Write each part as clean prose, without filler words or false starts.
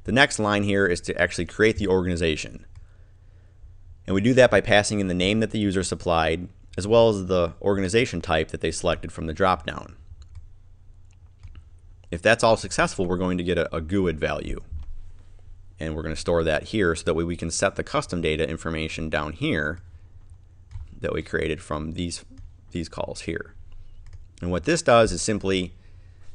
The next line here is to actually create the organization. And we do that by passing in the name that the user supplied, as well as the organization type that they selected from the dropdown. If that's all successful, we're going to get a GUID value. And we're going to store that here so that way we can set the custom data information down here that we created from these calls here. And what this does is simply,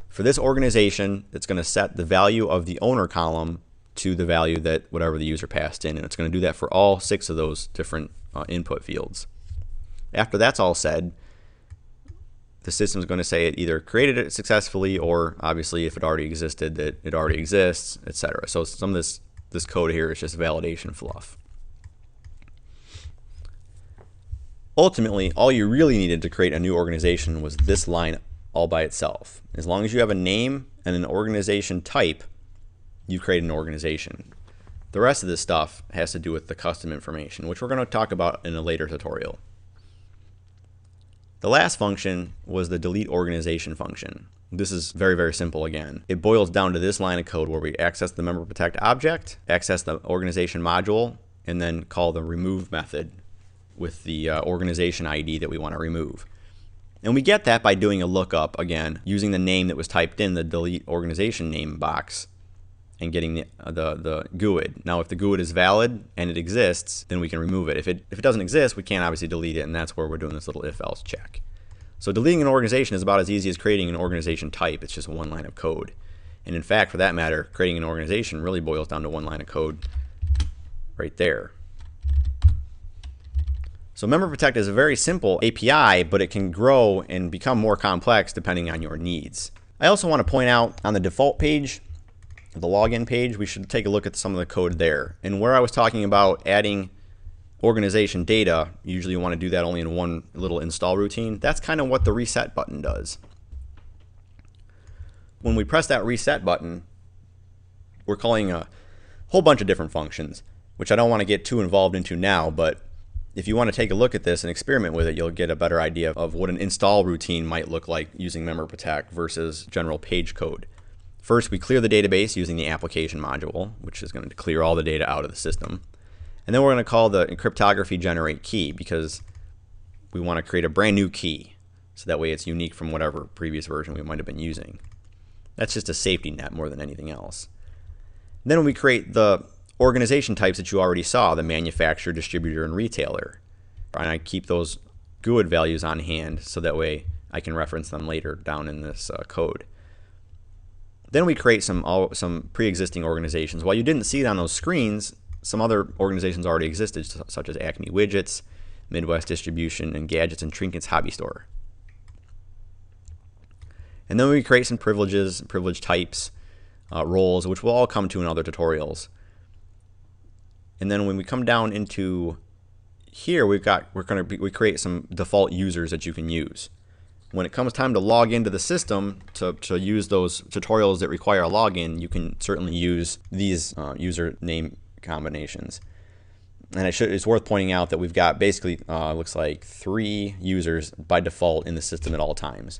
for this organization, it's going to set the value of the owner column to the value that whatever the user passed in, and it's going to do that for all 6 of those different input fields. After that's all said, the system is going to say it either created it successfully, or obviously if it already existed, that it already exists, etc. So some of this code here is just validation fluff. Ultimately, all you really needed to create a new organization was this line all by itself. As long as you have a name and an organization type, you create an organization. The rest of this stuff has to do with the custom information, which we're going to talk about in a later tutorial. The last function was the delete organization function. This is very, very simple again. It boils down to this line of code where we access the MemberProtect object, access the organization module, and then call the remove method with the organization ID that we want to remove. And we get that by doing a lookup, again, using the name that was typed in the delete organization name box and getting the GUID. Now, if the GUID is valid and it exists, then we can remove it. If it doesn't exist, we can't obviously delete it, and that's where we're doing this little if-else check. So deleting an organization is about as easy as creating an organization type. It's just one line of code. And in fact, for that matter, creating an organization really boils down to one line of code right there. So MemberProtect is a very simple API, but it can grow and become more complex depending on your needs. I also want to point out on the default page, the login page, we should take a look at some of the code there. And where I was talking about adding organization data, usually you want to do that only in one little install routine. That's kind of what the reset button does. When we press that reset button, we're calling a whole bunch of different functions, which I don't want to get too involved into now, but if you want to take a look at this and experiment with it, you'll get a better idea of what an install routine might look like using MemberProtect versus general page code. First, we clear the database using the application module, which is going to clear all the data out of the system. And then we're going to call the cryptography generate key because we want to create a brand new key. So that way it's unique from whatever previous version we might have been using. That's just a safety net more than anything else. Then we create the organization types that you already saw, the manufacturer, distributor, and retailer. And I keep those GUID values on hand so that way I can reference them later down in this code. Then we create some pre-existing organizations. While you didn't see it on those screens, some other organizations already existed, such as Acme Widgets, Midwest Distribution, and Gadgets and Trinkets Hobby Store. And then we create some privileges, privilege types, roles, which we'll all come to in other tutorials. And then when we come down into here, we create some default users that you can use. When it comes time to log into the system to use those tutorials that require a login, you can certainly use these username combinations. And it's worth pointing out that we've got basically looks like 3 users by default in the system at all times.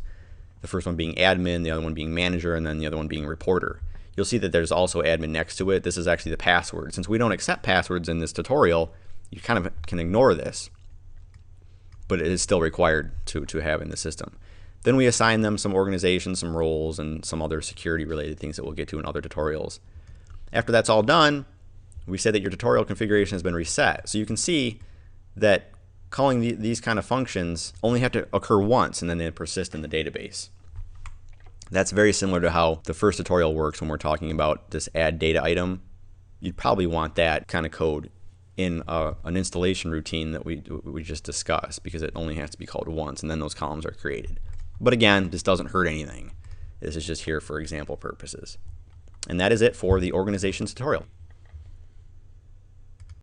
The first one being admin, the other one being manager, and then the other one being reporter. You'll see that there's also admin next to it. This is actually the password. Since we don't accept passwords in this tutorial, you kind of can ignore this, but it is still required to have in the system. Then we assign them some organizations, some roles, and some other security related things that we'll get to in other tutorials. After that's all done, we say that your tutorial configuration has been reset. So you can see that calling these kind of functions only have to occur once and then they persist in the database. That's very similar to how the first tutorial works when we're talking about this add data item. You'd probably want that kind of code in an installation routine that we just discussed, because it only has to be called once and then those columns are created. But again, this doesn't hurt anything. This is just here for example purposes. And that is it for the organization tutorial.